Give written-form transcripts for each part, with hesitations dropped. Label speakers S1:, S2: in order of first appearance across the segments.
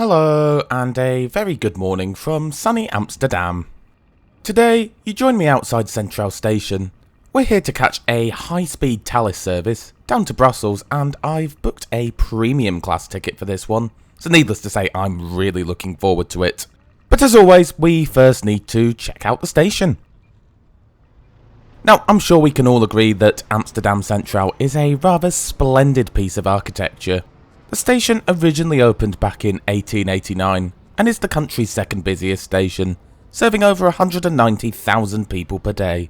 S1: Hello, and a very good morning from sunny Amsterdam. Today, you join me outside Centraal station. We're here to catch a high-speed Thalys service down to Brussels, and I've booked a premium class ticket for this one, so needless to say, I'm really looking forward to it. But as always, we first need to check out the station. Now, I'm sure we can all agree that Amsterdam Centraal is a rather splendid piece of architecture. The station originally opened back in 1889 and is the country's second busiest station, serving over 190,000 people per day.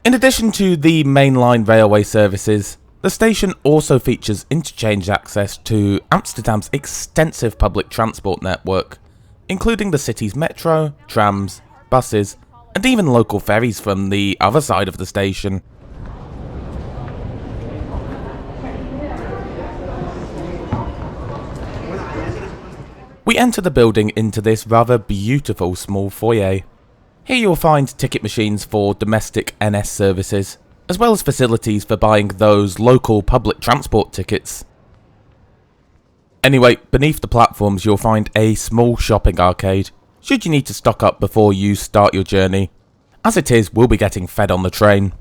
S1: In addition to the mainline railway services, the station also features interchange access to Amsterdam's extensive public transport network, including the city's metro, trams, buses, and even local ferries from the other side of the station. We enter the building into this rather beautiful small foyer. Here you'll find ticket machines for domestic NS services, as well as facilities for buying those local public transport tickets. Anyway, beneath the platforms you'll find a small shopping arcade, should you need to stock up before you start your journey. As it is, we'll be getting fed on the train.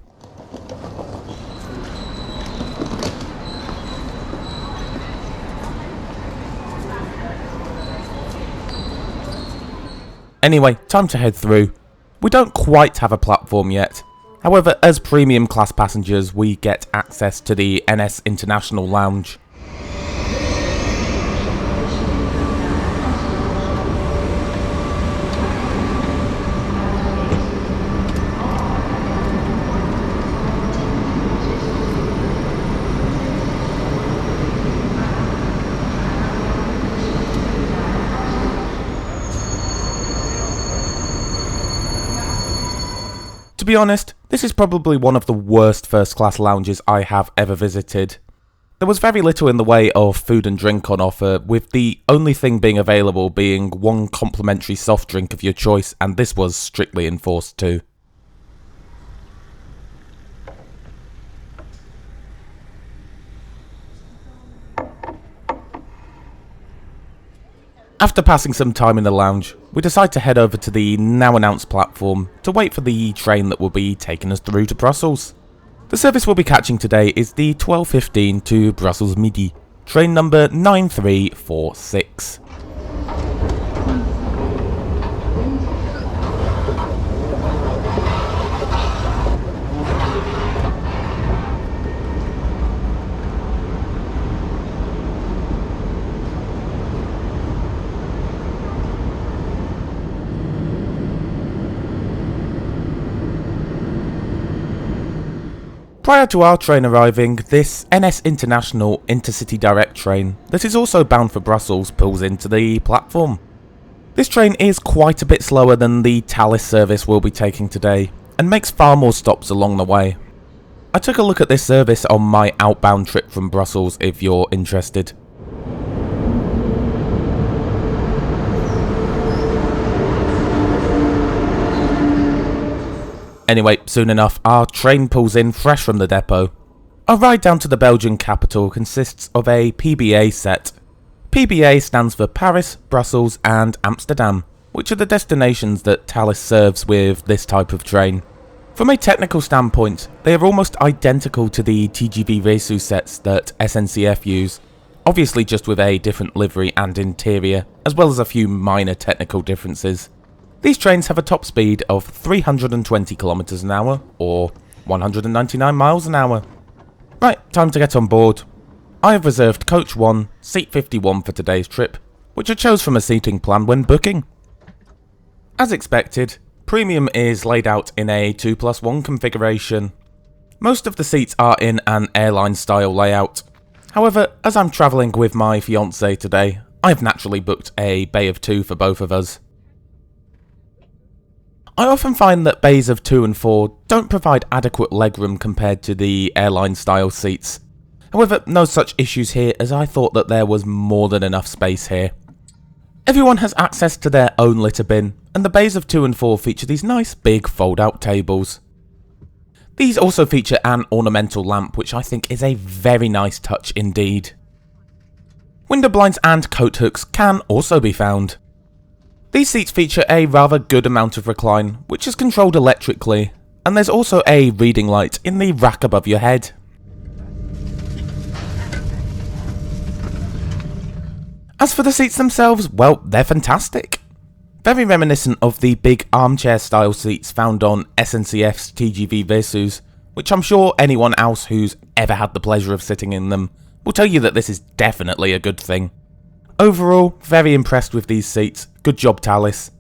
S1: Anyway, time to head through. We don't quite have a platform yet. However, as premium class passengers, we get access to the NS International Lounge. To be honest, this is probably one of the worst first-class lounges I have ever visited. There was very little in the way of food and drink on offer, with the only thing being available being one complimentary soft drink of your choice, and this was strictly enforced too. After passing some time in the lounge, we decide to head over to the now-announced platform to wait for the train that will be taking us through to Brussels. The service we'll be catching today is the 12:15 to Brussels-Midi, train number 9346. Prior to our train arriving, this NS International Intercity Direct train that is also bound for Brussels pulls into the platform. This train is quite a bit slower than the Thalys service we'll be taking today, and makes far more stops along the way. I took a look at this service on my outbound trip from Brussels if you're interested. Anyway, soon enough, our train pulls in fresh from the depot. Our ride down to the Belgian capital consists of a PBA set. PBA stands for Paris, Brussels and Amsterdam, which are the destinations that Thalys serves with this type of train. From a technical standpoint, they are almost identical to the TGV Resu sets that SNCF use, obviously just with a different livery and interior, as well as a few minor technical differences. These trains have a top speed of 320 km an hour, or 199 miles an hour. Right, time to get on board. I have reserved coach 1, seat 51 for today's trip, which I chose from a seating plan when booking. As expected, premium is laid out in a 2+1 configuration. Most of the seats are in an airline style layout. However, as I'm travelling with my fiancée today, I've naturally booked a bay of 2 for both of us. I often find that bays of 2 and 4 don't provide adequate legroom compared to the airline style seats. However, no such issues here, as I thought that there was more than enough space here. Everyone has access to their own litter bin, and the bays of 2 and 4 feature these nice big fold out tables. These also feature an ornamental lamp, which I think is a very nice touch indeed. Window blinds and coat hooks can also be found. These seats feature a rather good amount of recline, which is controlled electrically, and there's also a reading light in the rack above your head. As for the seats themselves, well, they're fantastic. Very reminiscent of the big armchair style seats found on SNCF's TGV Vesus, which I'm sure anyone else who's ever had the pleasure of sitting in them will tell you that this is definitely a good thing. Overall, very impressed with these seats. Good job, Thalys.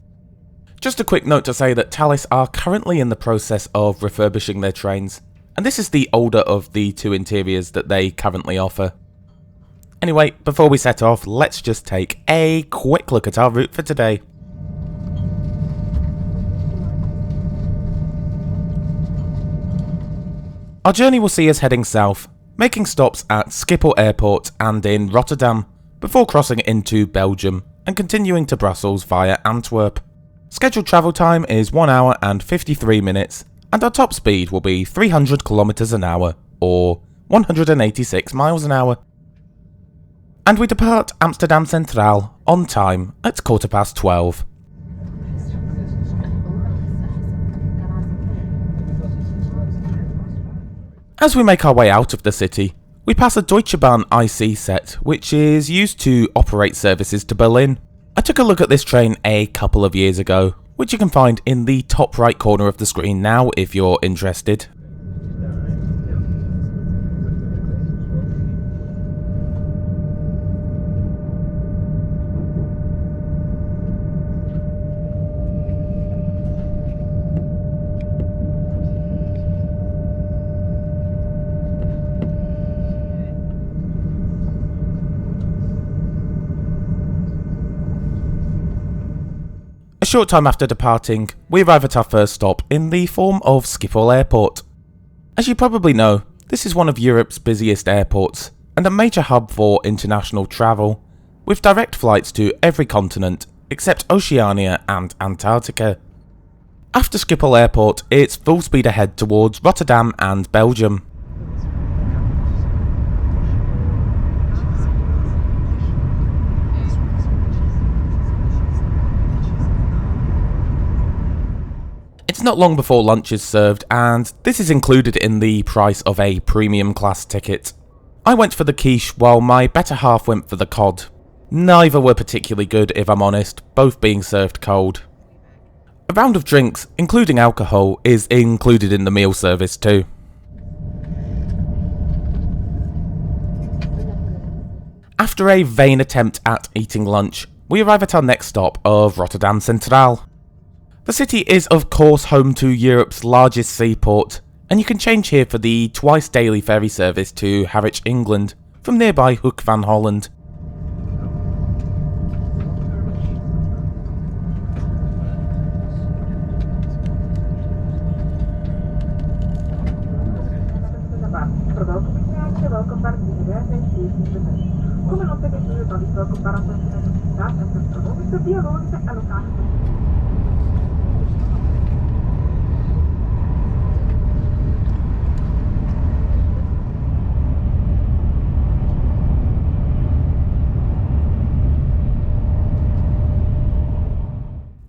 S1: Just a quick note to say that Thalys are currently in the process of refurbishing their trains, and this is the older of the two interiors that they currently offer. Anyway, before we set off, let's just take a quick look at our route for today. Our journey will see us heading south, making stops at Schiphol Airport and in Rotterdam, before crossing into Belgium and continuing to Brussels via Antwerp. Scheduled travel time is 1 hour and 53 minutes, and our top speed will be 300 km an hour, or 186 miles an hour. And we depart Amsterdam Centraal on time at 12:15. As we make our way out of the city, we pass a Deutsche Bahn IC set, which is used to operate services to Berlin. I took a look at this train a couple of years ago, which you can find in the top right corner of the screen now if you're interested. A short time after departing, we arrive at our first stop in the form of Schiphol Airport. As you probably know, this is one of Europe's busiest airports and a major hub for international travel, with direct flights to every continent except Oceania and Antarctica. After Schiphol Airport, it's full speed ahead towards Rotterdam and Belgium. It's not long before lunch is served, and this is included in the price of a premium class ticket. I went for the quiche while my better half went for the cod. Neither were particularly good if I'm honest, both being served cold. A round of drinks, including alcohol, is included in the meal service too. After a vain attempt at eating lunch, we arrive at our next stop of Rotterdam Central. The city is of course home to Europe's largest seaport, and you can change here for the twice daily ferry service to Harwich, England, from nearby Hoek van Holland.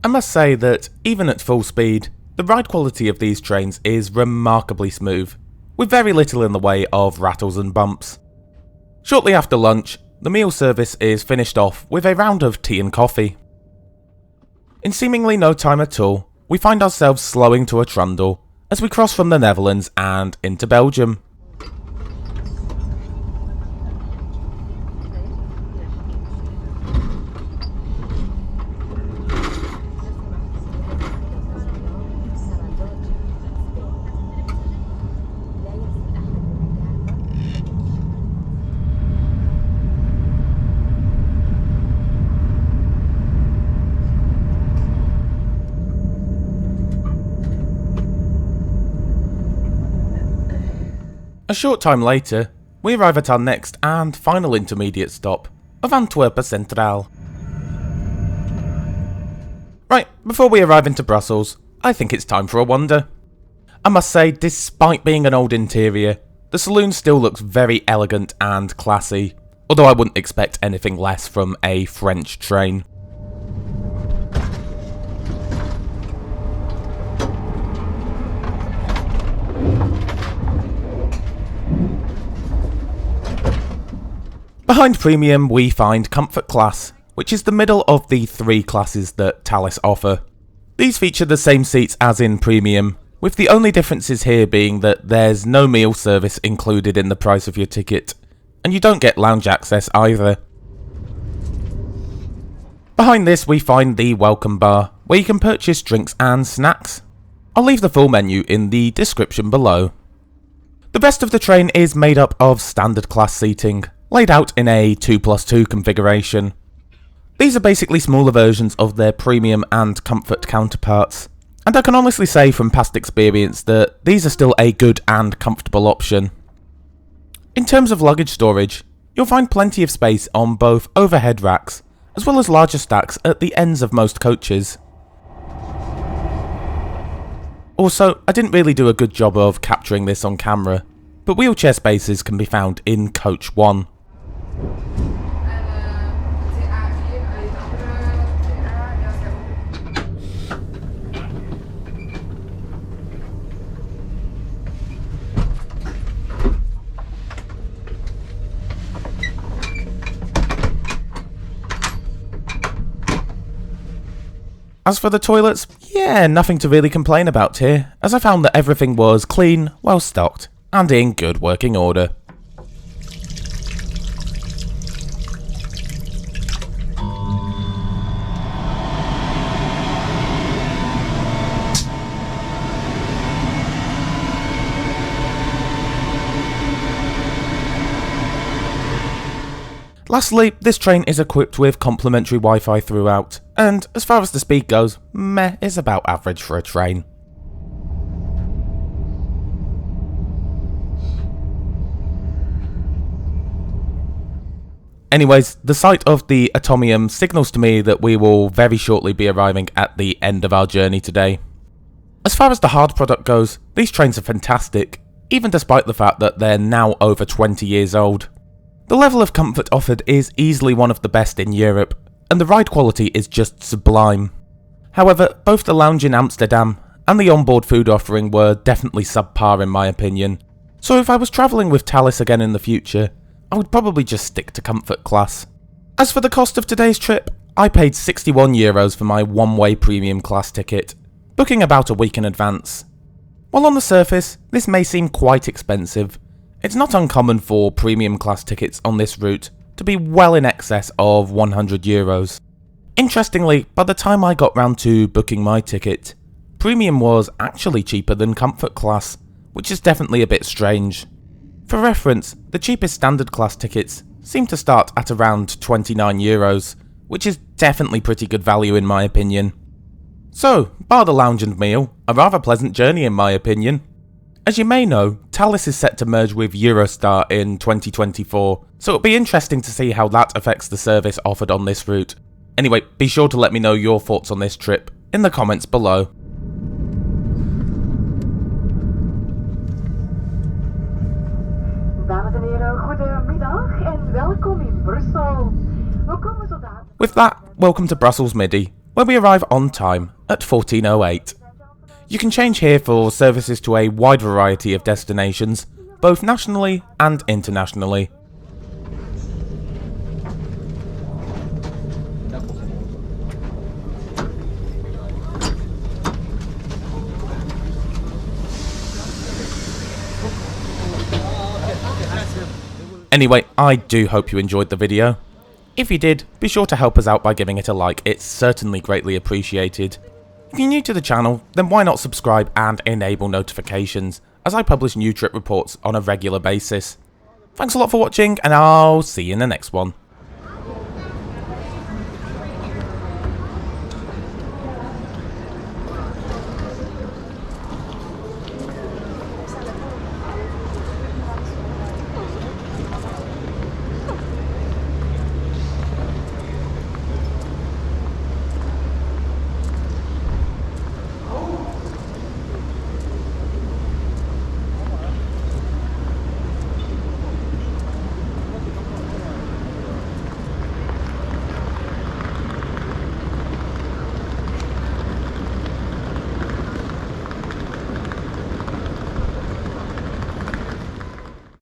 S1: I must say that, even at full speed, the ride quality of these trains is remarkably smooth, with very little in the way of rattles and bumps. Shortly after lunch, the meal service is finished off with a round of tea and coffee. In seemingly no time at all, we find ourselves slowing to a trundle as we cross from the Netherlands and into Belgium. A short time later, we arrive at our next and final intermediate stop of Antwerp Centraal. Right, before we arrive into Brussels, I think it's time for a wander. I must say, despite being an old interior, the saloon still looks very elegant and classy, although I wouldn't expect anything less from a French train. Behind Premium we find Comfort Class, which is the middle of the 3 classes that Thalys offer. These feature the same seats as in Premium, with the only differences here being that there's no meal service included in the price of your ticket, and you don't get lounge access either. Behind this we find the Welcome Bar, where you can purchase drinks and snacks. I'll leave the full menu in the description below. The rest of the train is made up of standard class seating, laid out in a 2+2 configuration. These are basically smaller versions of their Premium and Comfort counterparts, and I can honestly say from past experience that these are still a good and comfortable option. In terms of luggage storage, you'll find plenty of space on both overhead racks, as well as larger stacks at the ends of most coaches. Also, I didn't really do a good job of capturing this on camera, but wheelchair spaces can be found in Coach 1. As for the toilets, yeah, nothing to really complain about here, as I found that everything was clean, well stocked, and in good working order. Lastly, this train is equipped with complimentary Wi-Fi throughout, and as far as the speed goes, meh is about average for a train. Anyways, the sight of the Atomium signals to me that we will very shortly be arriving at the end of our journey today. As far as the hard product goes, these trains are fantastic, even despite the fact that they're now over 20 years old. The level of comfort offered is easily one of the best in Europe, and the ride quality is just sublime. However, both the lounge in Amsterdam and the onboard food offering were definitely subpar in my opinion, so if I was travelling with Thalys again in the future, I would probably just stick to Comfort Class. As for the cost of today's trip, I paid €61 for my one-way Premium Class ticket, booking about a week in advance. While on the surface, this may seem quite expensive, it's not uncommon for Premium Class tickets on this route to be well in excess of €100. Interestingly, by the time I got round to booking my ticket, Premium was actually cheaper than Comfort Class, which is definitely a bit strange. For reference, the cheapest standard class tickets seem to start at around €29, which is definitely pretty good value in my opinion. So, bar the lounge and meal, a rather pleasant journey in my opinion. As you may know, Thalys is set to merge with Eurostar in 2024, so it'll be interesting to see how that affects the service offered on this route. Anyway, be sure to let me know your thoughts on this trip in the comments below.
S2: Dames en heren, goedemiddag en welkom in Brussel.
S1: With that, welcome to Brussels-Midi, where we arrive on time at 14:08. You can change here for services to a wide variety of destinations, both nationally and internationally. Anyway, I do hope you enjoyed the video. If you did, be sure to help us out by giving it a like, it's certainly greatly appreciated. If you're new to the channel, then why not subscribe and enable notifications, as I publish new trip reports on a regular basis. Thanks a lot for watching, and I'll see you in the next one.